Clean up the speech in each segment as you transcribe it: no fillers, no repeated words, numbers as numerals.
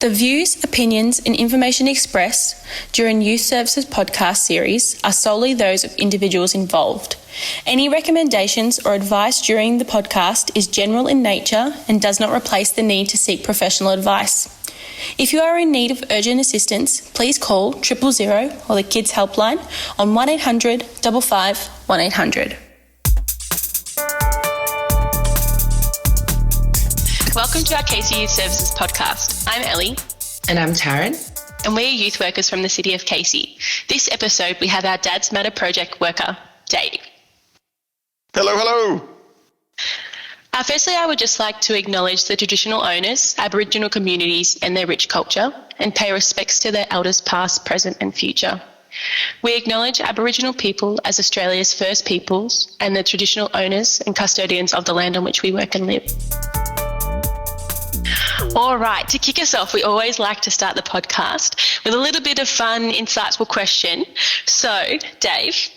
The views, opinions, and information expressed during Youth Services podcast series are solely those of individuals involved. Any recommendations or advice during the podcast is general in nature and does not replace the need to seek professional advice. If you are in need of urgent assistance, please call 000 or the Kids Helpline on 1800 55 1800. Welcome to our Casey Youth Services podcast. I'm Ellie. And I'm Taryn. And we are youth workers from the city of Casey. This episode, we have our Dad's Matter project worker, Dave. Hello. Firstly, I would just like to acknowledge the traditional owners, Aboriginal communities and their rich culture, and pay respects to their elders past, present and future. We acknowledge Aboriginal people as Australia's first peoples and the traditional owners and custodians of the land on which we work and live. All right, to kick us off, we always like to start the podcast with a little bit of fun, insightful question. So, Dave,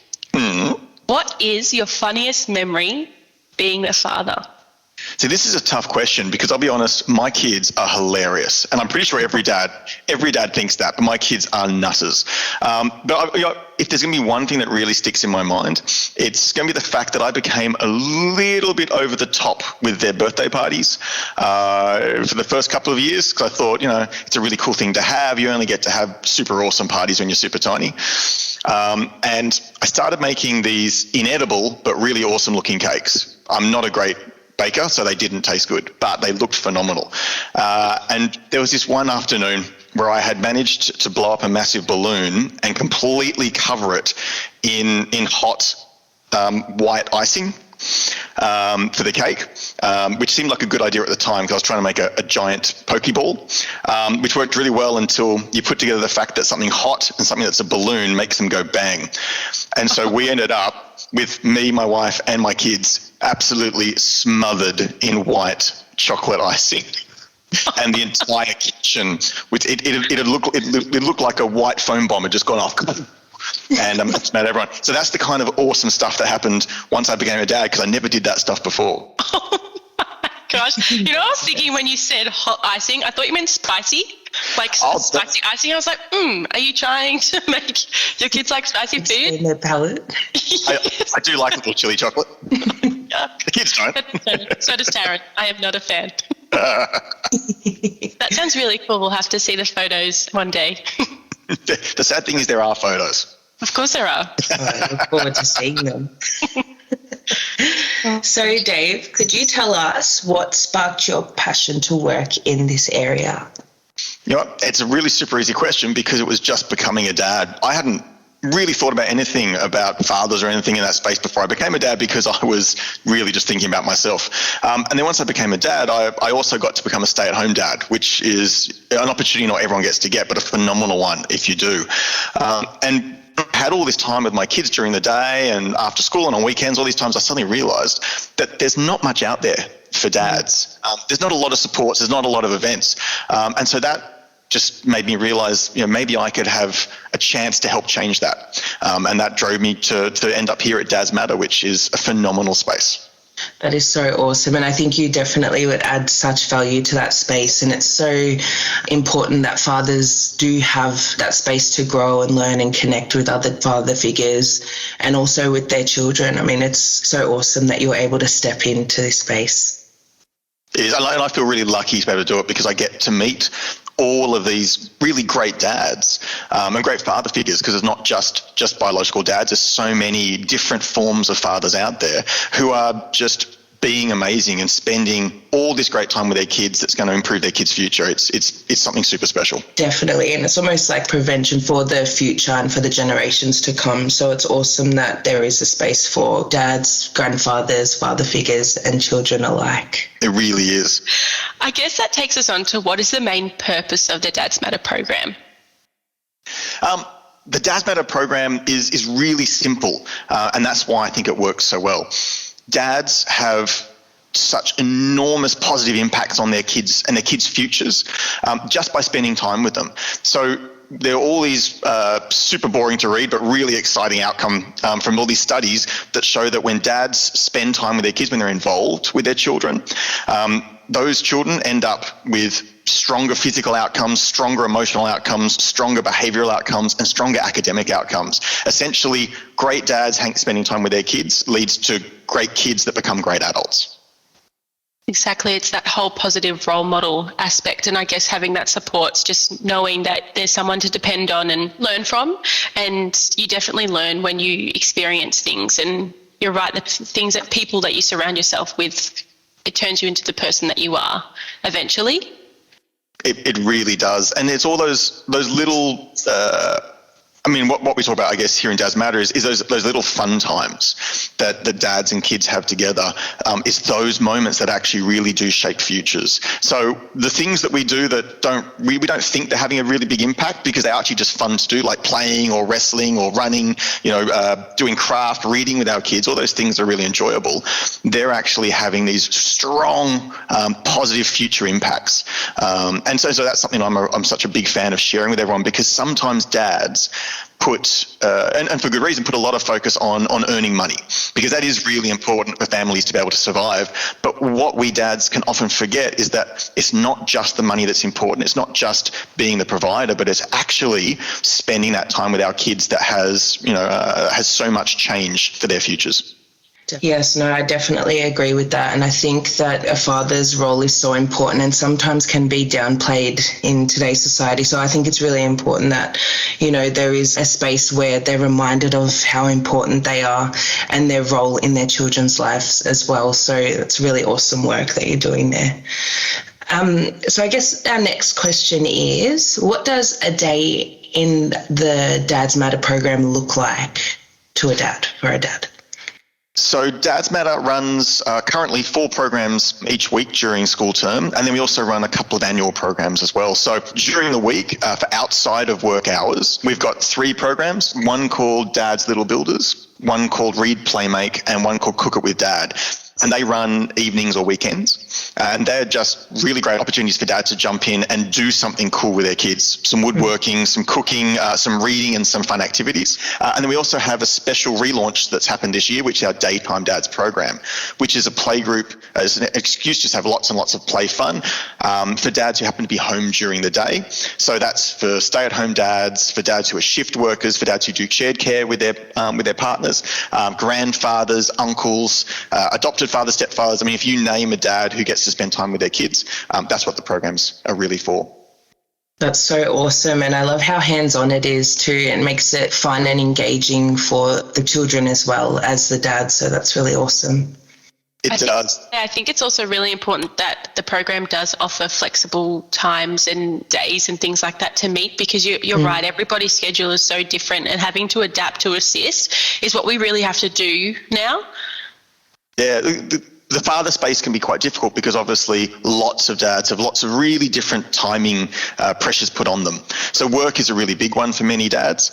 What is your funniest memory being a father? See, this is a tough question because I'll be honest, my kids are hilarious. And I'm pretty sure every dad thinks that, but my kids are nutters. If there's going to be one thing that really sticks in my mind, it's going to be the fact that I became a little bit over the top with their birthday parties for the first couple of years because I thought, it's a really cool thing to have. You only get to have super awesome parties when you're super tiny. And I started making these inedible but really awesome looking cakes. I'm not a great baker, so they didn't taste good, but they looked phenomenal. And there was this one afternoon where I had managed to blow up a massive balloon and completely cover it in hot white icing for the cake, which seemed like a good idea at the time because I was trying to make a giant pokeball, which worked really well until you put together the fact that something hot and something that's a balloon makes them go bang. And so we ended up with me, my wife, and my kids absolutely smothered in white chocolate icing. And the entire kitchen, it looked like a white foam bomb had just gone off. And it's made everyone. So that's the kind of awesome stuff that happened once I became a dad because I never did that stuff before. Oh my gosh. I was thinking when you said hot icing, I thought you meant spicy. Spicy icing. I was like, are you trying to make your kids like spicy food? In their palate. I do like a little chili chocolate. Yeah. The kids don't. So does Taryn. I am not a fan. That sounds really cool. We'll have to see the photos one day. The sad thing is there are photos. Of course there are. I look forward to seeing them. So, Dave, could you tell us what sparked your passion to work in this area? It's a really super easy question because it was just becoming a dad. I hadn't really thought about anything about fathers or anything in that space before I became a dad because I was really just thinking about myself. And then once I became a dad, I also got to become a stay-at-home dad, which is an opportunity not everyone gets to get, but a phenomenal one if you do. And I had all this time with my kids during the day and after school and on weekends, all these times I suddenly realised that there's not much out there for dads. There's not a lot of supports, there's not a lot of events. And so that just made me realise, maybe I could have a chance to help change that. And that drove me to end up here at Dad's Matter, which is a phenomenal space. That is so awesome. And I think you definitely would add such value to that space. And it's so important that fathers do have that space to grow and learn and connect with other father figures and also with their children. I mean, it's so awesome that you're able to step into this space. It is. And I feel really lucky to be able to do it because I get to meet all of these really great dads and great father figures because it's not just biological dads. There's so many different forms of fathers out there who are just being amazing and spending all this great time with their kids that's going to improve their kids' future. It's something super special. Definitely. And it's almost like prevention for the future and for the generations to come. So it's awesome that there is a space for dads, grandfathers, father figures and children alike. It really is. I guess that takes us on to what is the main purpose of the Dad's Matter program? The Dad's Matter program is really simple, and that's why I think it works so well. Dads have such enormous positive impacts on their kids and their kids' futures just by spending time with them. So there are all these super boring to read but really exciting outcome from all these studies that show that when dads spend time with their kids, when they're involved with their children, those children end up with stronger physical outcomes, stronger emotional outcomes, stronger behavioural outcomes, and stronger academic outcomes. Essentially, great dads spending time with their kids leads to great kids that become great adults. Exactly. It's that whole positive role model aspect. And I guess having that support's just knowing that there's someone to depend on and learn from. And you definitely learn when you experience things. And you're right, the things that people that you surround yourself with, it turns you into the person that you are eventually. It really does. And it's all those little, what we talk about, I guess, here in Dads Matter is those little fun times that the dads and kids have together. It's those moments that actually really do shape futures. So the things that we do that we don't think they're having a really big impact because they're actually just fun to do, like playing or wrestling or running, doing craft, reading with our kids, all those things are really enjoyable. They're actually having these strong, positive future impacts. And so that's something I'm such a big fan of sharing with everyone, because sometimes dads put, and for good reason, put a lot of focus on earning money, because that is really important for families to be able to survive. But what we dads can often forget is that it's not just the money that's important. It's not just being the provider, but it's actually spending that time with our kids that has so much change for their futures. Yes, no, I definitely agree with that. And I think that a father's role is so important and sometimes can be downplayed in today's society. So I think it's really important that, there is a space where they're reminded of how important they are and their role in their children's lives as well. So it's really awesome work that you're doing there. So I guess our next question is, what does a day in the Dads Matter program look like for a dad? So Dads Matter runs currently 4 programs each week during school term, and then we also run a couple of annual programs as well. So during the week, for outside of work hours, we've got 3 programs, one called Dad's Little Builders, one called Read, Play, Make, and one called Cook It with Dad. And they run evenings or weekends. And they're just really great opportunities for dads to jump in and do something cool with their kids. Some woodworking, some cooking, some reading, and some fun activities. And then we also have a special relaunch that's happened this year, which is our Daytime Dads program, which is a play group as an excuse to have lots and lots of play fun for dads who happen to be home during the day. So that's for stay-at-home dads, for dads who are shift workers, for dads who do shared care with their partners, grandfathers, uncles, adopted fathers, stepfathers. If you name a dad who gets to spend time with their kids, that's what the programs are really for. That's so awesome. And I love how hands-on it is too. It makes it fun and engaging for the children as well as the dads. So that's really awesome. It does. I think it's also really important that the program does offer flexible times and days and things like that to meet, because you're right, everybody's schedule is so different, and having to adapt to assist is what we really have to do now. Yeah, the father space can be quite difficult because obviously lots of dads have lots of really different timing pressures put on them. So work is a really big one for many dads.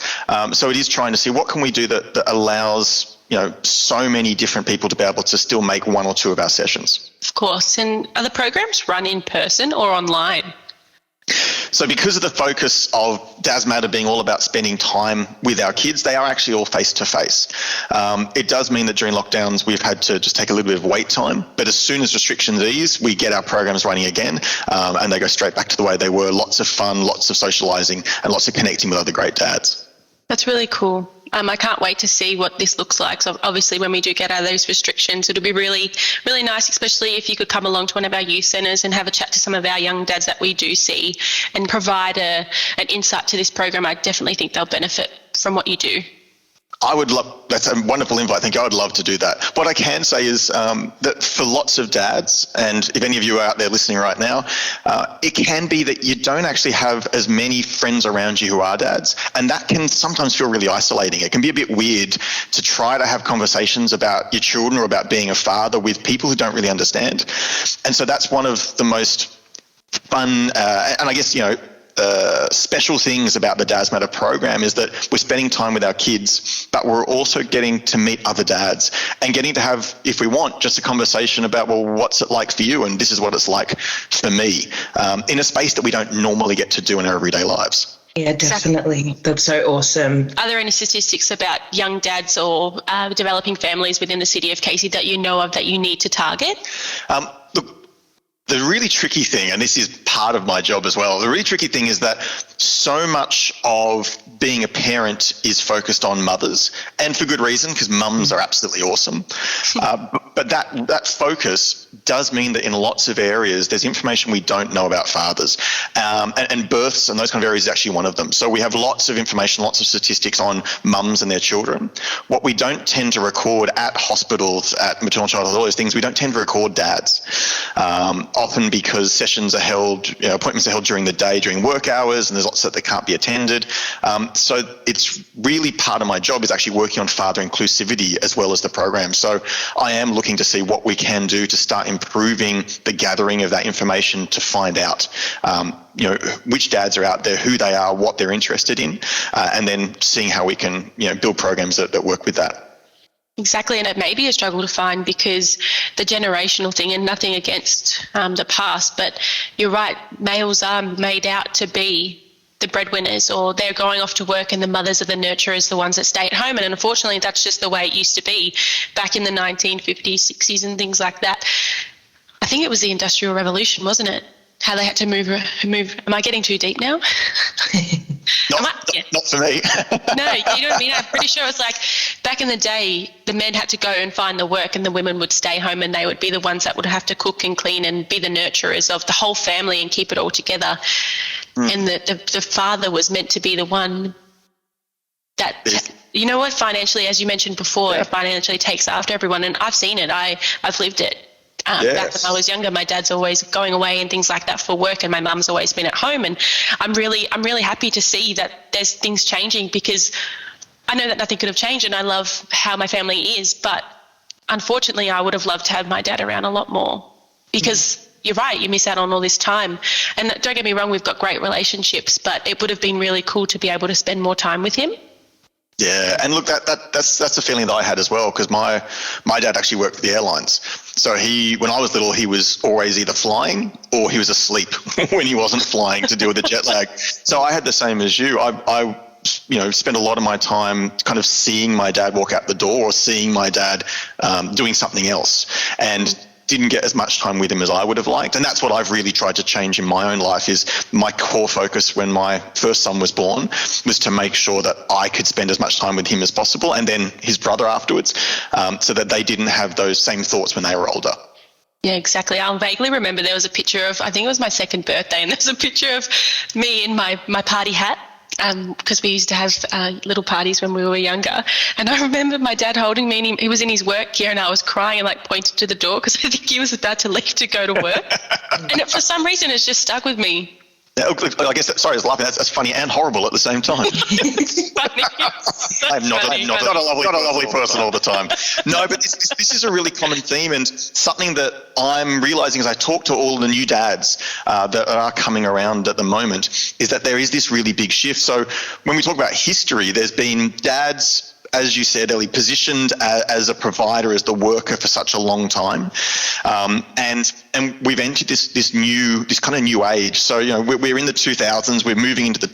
So it is trying to see what can we do that allows so many different people to be able to still make 1 or 2 of our sessions. Of course. And are the programs run in person or online? So because of the focus of Dads Matter being all about spending time with our kids, they are actually all face-to-face. It does mean that during lockdowns we've had to just take a little bit of wait time, but as soon as restrictions ease, we get our programs running again, and they go straight back to the way they were. Lots of fun, lots of socialising, and lots of connecting with other great dads. That's really cool. I can't wait to see what this looks like. So obviously when we do get out of those restrictions, it'll be really, really nice, especially if you could come along to one of our youth centres and have a chat to some of our young dads that we do see and provide an insight to this program. I definitely think they'll benefit from what you do. I would love, that's a wonderful invite. I think I would love to do that. What I can say is that for lots of dads, and if any of you are out there listening right now, it can be that you don't actually have as many friends around you who are dads. And that can sometimes feel really isolating. It can be a bit weird to try to have conversations about your children or about being a father with people who don't really understand. And so that's one of the most fun, and I guess, special things about the Dads Matter program is that we're spending time with our kids, but we're also getting to meet other dads and getting to have, if we want, just a conversation about, well, what's it like for you? And this is what it's like for me, in a space that we don't normally get to do in our everyday lives. Yeah, definitely. Exactly. That's so awesome. Are there any statistics about young dads or developing families within the city of Casey that you know of that you need to target? Look, The really tricky thing, and this is part of my job as well, the really tricky thing is that so much of being a parent is focused on mothers, and for good reason, because mums are absolutely awesome. But that focus does mean that in lots of areas there's information we don't know about fathers, and births and those kind of areas is actually one of them. So we have lots of information, lots of statistics on mums and their children. What we don't tend to record at hospitals, at maternal childhood, all those things, we don't tend to record dads. Often because sessions are held, appointments are held during the day, during work hours, and there's lots that can't be attended. So it's really part of my job is actually working on father inclusivity as well as the program. So I am looking to see what we can do to start improving the gathering of that information to find out, which dads are out there, who they are, what they're interested in, and then seeing how we can, build programs that work with that. Exactly, and it may be a struggle to find because the generational thing, and nothing against the past, but you're right, males are made out to be the breadwinners, or they're going off to work and the mothers are the nurturers, the ones that stay at home. And unfortunately, that's just the way it used to be back in the 1950s, 60s and things like that. I think it was the Industrial Revolution, wasn't it? How they had to move. Am I getting too deep now? Not for me. No, you know what I mean? I'm pretty sure it's like back in the day, the men had to go and find the work and the women would stay home, and they would be the ones that would have to cook and clean and be the nurturers of the whole family and keep it all together. And the father was meant to be the one that, financially, as you mentioned before, financially takes after everyone. And I've seen it. I've lived it. Back when I was younger, my dad's always going away and things like that for work, and my mum's always been at home. And I'm really happy to see that there's things changing, because I know that nothing could have changed, and I love how my family is. But unfortunately, I would have loved to have my dad around a lot more, because you're right, you miss out on all this time. And don't get me wrong, we've got great relationships, but it would have been really cool to be able to spend more time with him. Yeah, and look, that's a feeling that I had as well, because my dad actually worked for the airlines. So when I was little, he was always either flying or he was asleep when he wasn't flying to deal with the jet lag. So I had the same as you. I spent a lot of my time kind of seeing my dad walk out the door, or seeing my dad doing something else, and didn't get as much time with him as I would have liked. And that's what I've really tried to change in my own life. Is my core focus when my first son was born was to make sure that I could spend as much time with him as possible, and then his brother afterwards, so that they didn't have those same thoughts when they were older. Yeah, exactly. I'll vaguely remember there was a picture of, I think it was my second birthday, and there's a picture of me in my party hat. Because we used to have little parties when we were younger, and I remember my dad holding me, and he was in his work gear, and I was crying and pointed to the door because I think he was about to leave to go to work. And for some reason it's just stuck with me. I guess I was laughing. That's funny and horrible at the same time. It's funny. I'm not a lovely person all the time. No, but this is a really common theme, and something that I'm realizing as I talk to all the new dads that are coming around at the moment is that there is this really big shift. So when we talk about history, there's been dads, as you said, Ellie, positioned as a provider, as the worker for such a long time, and we've entered this kind of new age. So we're in the 2000s, we're moving into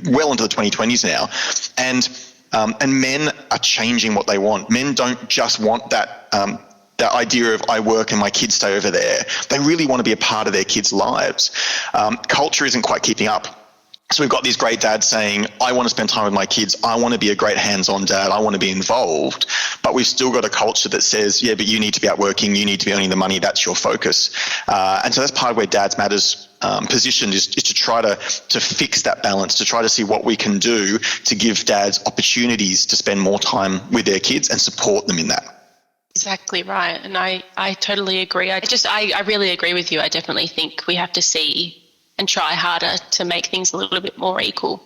well into the 2020s now, and men are changing what they want. Men don't just want that idea of I work and my kids stay over there. They really want to be a part of their kids' lives. Culture isn't quite keeping up. So we've got these great dads saying, I want to spend time with my kids. I want to be a great hands-on dad. I want to be involved. But we've still got a culture that says, yeah, but you need to be out working. You need to be earning the money. That's your focus. And so that's part of where Dads Matters positioned is to try to fix that balance, to try to see what we can do to give dads opportunities to spend more time with their kids and support them in that. Exactly right. And I totally agree. I really agree with you. I definitely think we have to see and try harder to make things a little bit more equal.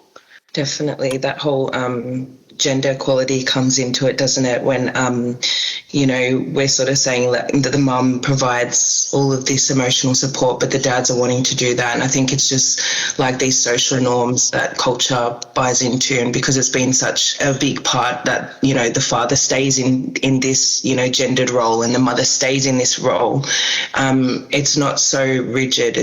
Definitely. That whole gender equality comes into it, doesn't it? When, we're sort of saying that the mum provides all of this emotional support, but the dads are wanting to do that. And I think it's just like these social norms that culture buys into. And because it's been such a big part that, the father stays in this, gendered role and the mother stays in this role, it's not so rigid.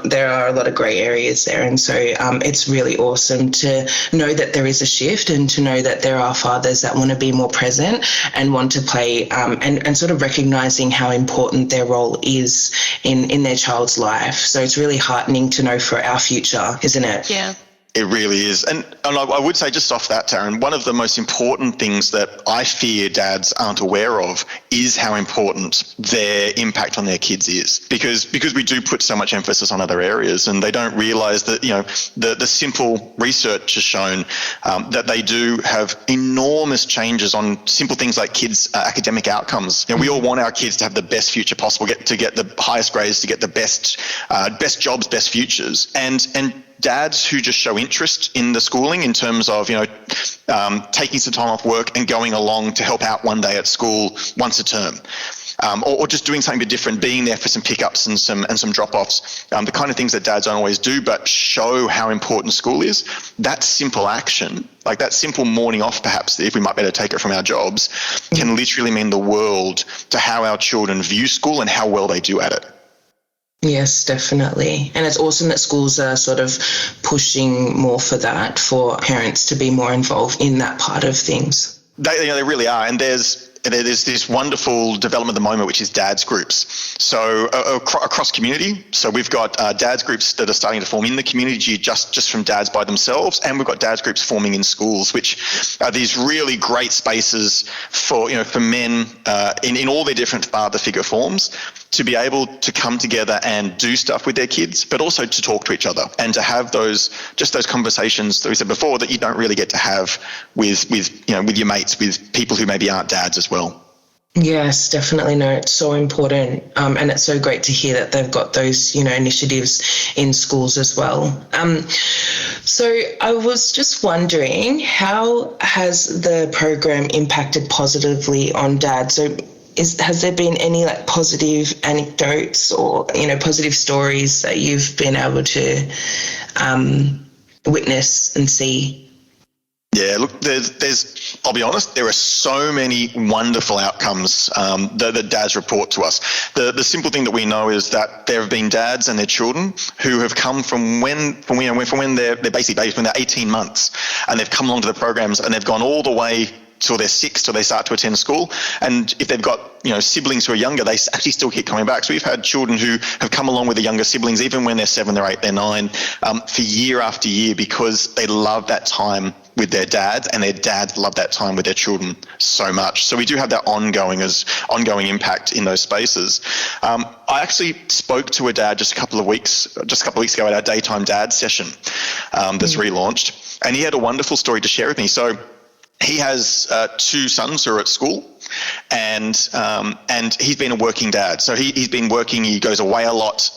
There are a lot of grey areas there. And so it's really awesome to know that there is a shift and to know that there are fathers that want to be more present and want to play, and sort of recognizing how important their role is in their child's life. So it's really heartening to know for our future, isn't it? Yeah. It really is. And I would say just off that, Taryn, one of the most important things that I fear dads aren't aware of is how important their impact on their kids is. Because we do put so much emphasis on other areas, and they don't realise that, the simple research has shown that they do have enormous changes on simple things like kids' academic outcomes. We all want our kids to have the best future possible, to get the highest grades, to get the best jobs, best futures. And dads who just show interest in the schooling in terms of, taking some time off work and going along to help out one day at school once a term. Or just doing something a bit different, being there for some pickups and some drop-offs, the kind of things that dads don't always do but show how important school is. That simple action, like that simple morning off perhaps, if we might better take it from our jobs, can literally mean the world to how our children view school and how well they do at it. Yes, definitely. And it's awesome that schools are sort of pushing more for that, for parents to be more involved in that part of things. They really are. And there's this wonderful development at the moment, which is dads groups. So across community. So we've got dads groups that are starting to form in the community just from dads by themselves. And we've got dads groups forming in schools, which are these really great spaces for men in all their different father figure forms to be able to come together and do stuff with their kids, but also to talk to each other and to have those conversations that we said before that you don't really get to have with your mates, with people who maybe aren't dads as well. Yes, definitely. No, it's so important. And it's so great to hear that they've got those, initiatives in schools as well. So I was just wondering, how has the program impacted positively on dads? So has there been any positive anecdotes or, positive stories that you've been able to witness and see? Yeah, look, I'll be honest, there are so many wonderful outcomes that dads report to us. The simple thing that we know is that there have been dads and their children who have come from when they're basically when they're 18 months, and they've come along to the programs and they've gone all the way till they're 6, till they start to attend school. And if they've got siblings who are younger, they actually still keep coming back. So we've had children who have come along with the younger siblings, even when they're 7, they're 8, they're 9, for year after year, because they love that time with their dads, and their dads love that time with their children so much. So we do have that ongoing impact in those spaces. I actually spoke to a dad just a couple of weeks ago at our daytime dad session that's relaunched, and he had a wonderful story to share with me. So he has 2 sons who are at school, and he's been a working dad. So he's been working. He goes away a lot.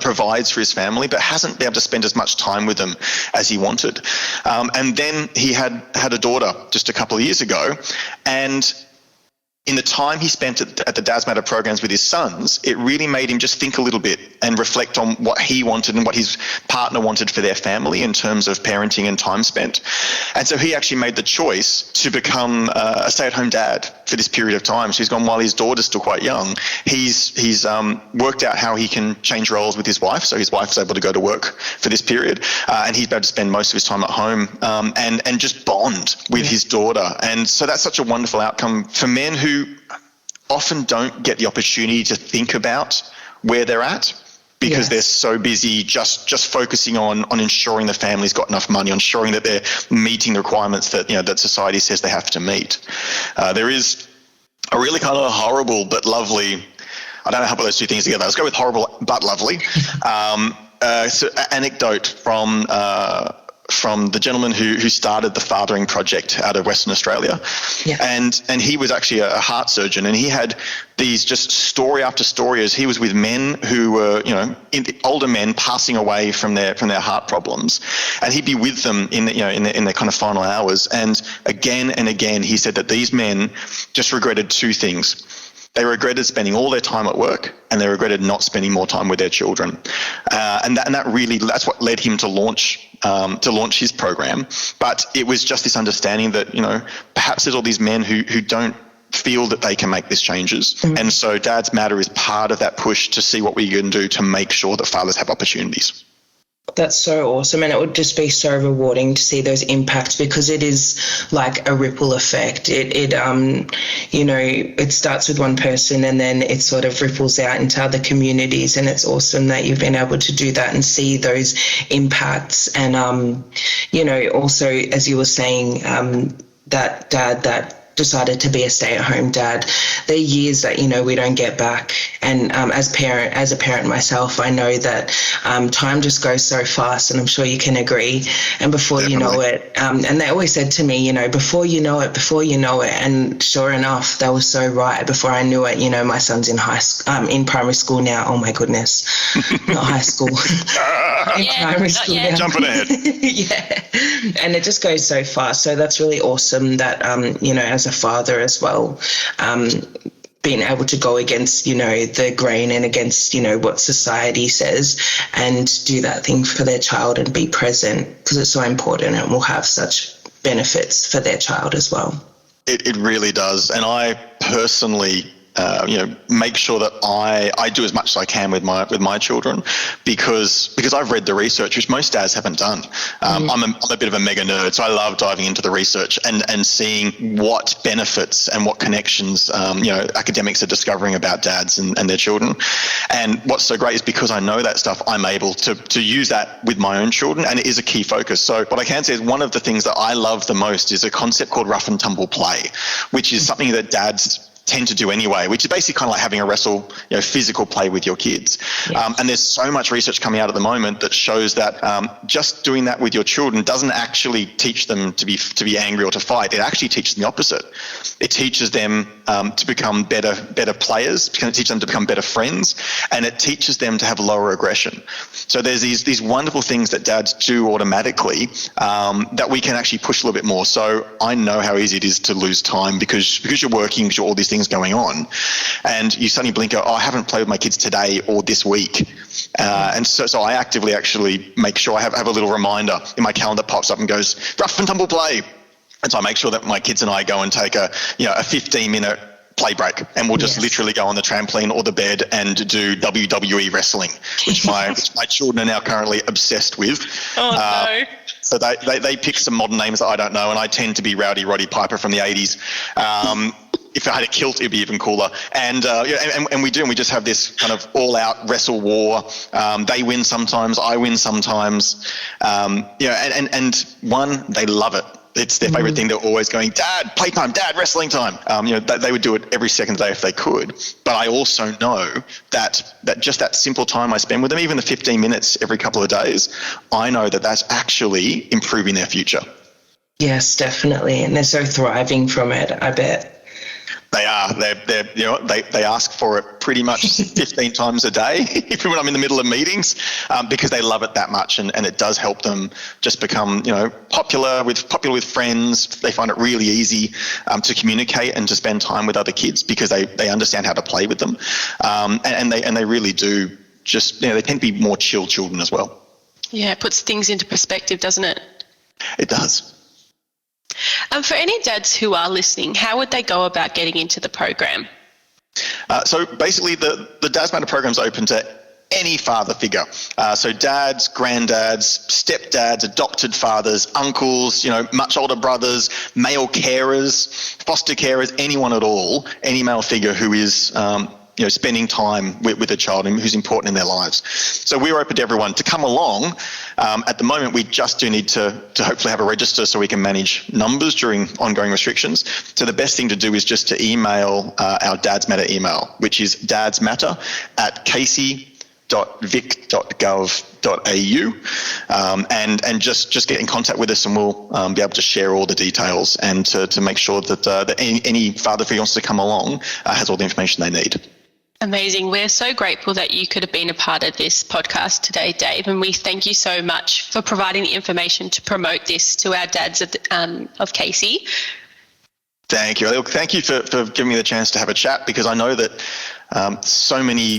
Provides for his family, but hasn't been able to spend as much time with them as he wanted. And then he had a daughter just a couple of years ago, and in the time he spent at the Dads Matter programs with his sons, it really made him just think a little bit and reflect on what he wanted and what his partner wanted for their family in terms of parenting and time spent. And so he actually made the choice to become a stay-at-home dad for this period of time. So he's gone, while his daughter's still quite young, he's worked out how he can change roles with his wife. So his wife's able to go to work for this period, and he's able to spend most of his time at home and just bond with his daughter. And so that's such a wonderful outcome for men who often don't get the opportunity to think about where they're at, because they're so busy just focusing on ensuring the family's got enough money, on ensuring that they're meeting the requirements that that society says they have to meet. There is a really kind of horrible but lovely, I don't know how to put those two things together. Let's go with horrible but lovely. So anecdote from the gentleman who started the Fathering Project out of Western Australia. Yeah. And he was actually a heart surgeon, and he had these just story after story as he was with men who were, older men passing away from their heart problems. And he'd be with them in their kind of final hours. And again, he said that these men just regretted 2 things. They regretted spending all their time at work, and they regretted not spending more time with their children. And that's what led him to launch his program. But it was just this understanding that, perhaps there's all these men who don't feel that they can make these changes. Mm-hmm. And so Dads Matter is part of that push to see what we can do to make sure that fathers have opportunities. That's so awesome, and it would just be so rewarding to see those impacts, because it is like a ripple effect. It starts with one person and then it sort of ripples out into other communities, and it's awesome that you've been able to do that and see those impacts. And also, as you were saying, that dad that decided to be a stay-at-home dad, they're years that we don't get back. And as a parent myself, I know that time just goes so fast, and I'm sure you can agree. And before Definitely. you know it, and they always said to me, before you know it. And sure enough, they were so right. Before I knew it, my son's in in primary school now. Oh my goodness, not high school. In primary school now. Jumping ahead. Yeah, and it just goes so fast. So that's really awesome that as a father as well, being able to go against the grain and against what society says, and do that thing for their child and be present, because it's so important and will have such benefits for their child as well. It really does, and I personally make sure that I do as much as I can with my children, because I've read the research, which most dads haven't done. I'm a bit of a mega nerd, so I love diving into the research and seeing what benefits and what connections academics are discovering about dads and their children. And what's so great is, because I know that stuff, I'm able to use that with my own children, and it is a key focus. So what I can say is, one of the things that I love the most is a concept called rough and tumble play, which is something that dads tend to do anyway, which is basically kind of like having a wrestle, physical play with your kids. Yes. And there's so much research coming out at the moment that shows that just doing that with your children doesn't actually teach them to be angry or to fight. It actually teaches them the opposite. It teaches them to become better players. It's going to teach them to become better friends, and it teaches them to have lower aggression. So there's these wonderful things that dads do automatically that we can actually push a little bit more. So I know how easy it is to lose time because you're working, because you're all these things going on, and you suddenly blink, I haven't played with my kids today or this week, and so I actively actually make sure I have a little reminder in my calendar that pops up and goes, rough and tumble play. And so I make sure that my kids and I go and take a 15-minute play break, and we'll just literally go on the trampoline or the bed and do WWE wrestling, which my children are now currently obsessed with. Oh no. So they pick some modern names that I don't know, and I tend to be Rowdy Roddy Piper from the 80s. If I had a kilt, it'd be even cooler. And we do, and we just have this kind of all-out wrestle war. They win sometimes, I win sometimes. And they love it. It's their favorite thing. They're always going, Dad, playtime, Dad, wrestling time. They would do it every second of the day if they could. But I also know that just that simple time I spend with them, even the 15 minutes every couple of days, I know that that's actually improving their future. Yes, definitely. And they're so thriving from it, I bet. They are. They ask for it pretty much 15 times a day, even when I'm in the middle of meetings, because they love it that much, and it does help them just become popular with friends. They find it really easy to communicate and to spend time with other kids, because they understand how to play with them, and they really do just they tend to be more chill children as well. Yeah, it puts things into perspective, doesn't it? It does. For any dads who are listening, how would they go about getting into the program? So basically, the Dads Matter program is open to any father figure. So dads, granddads, stepdads, adopted fathers, uncles, much older brothers, male carers, foster carers, anyone at all, any male figure who is spending time with a child and who's important in their lives. So we're open to everyone to come along. At the moment, we just do need to hopefully have a register so we can manage numbers during ongoing restrictions. So the best thing to do is just to email our Dads Matter email, which is dadsmatter@casey.vic.gov.au, and just get in contact with us, and we'll be able to share all the details, and to make sure that any father who wants to come along has all the information they need. Amazing. We're so grateful that you could have been a part of this podcast today, Dave, and we thank you so much for providing the information to promote this to our dads of Casey. Thank you. Thank you for giving me the chance to have a chat, because I know that So many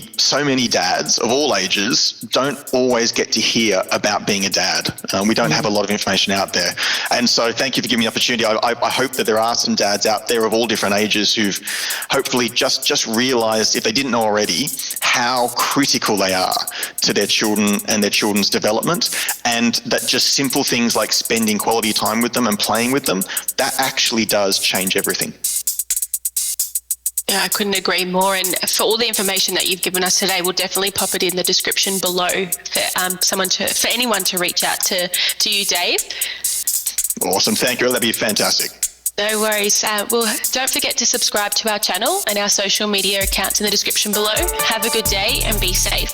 dads of all ages don't always get to hear about being a dad. We don't have a lot of information out there. And so thank you for giving me the opportunity. I hope that there are some dads out there of all different ages who've hopefully just realised, if they didn't know already, how critical they are to their children and their children's development, and that just simple things like spending quality time with them and playing with them, that actually does change everything. Yeah, I couldn't agree more. And for all the information that you've given us today, we'll definitely pop it in the description below for anyone to reach out to you, Dave. Awesome. Thank you. That'd be fantastic. No worries. Well, don't forget to subscribe to our channel and our social media accounts in the description below. Have a good day and be safe.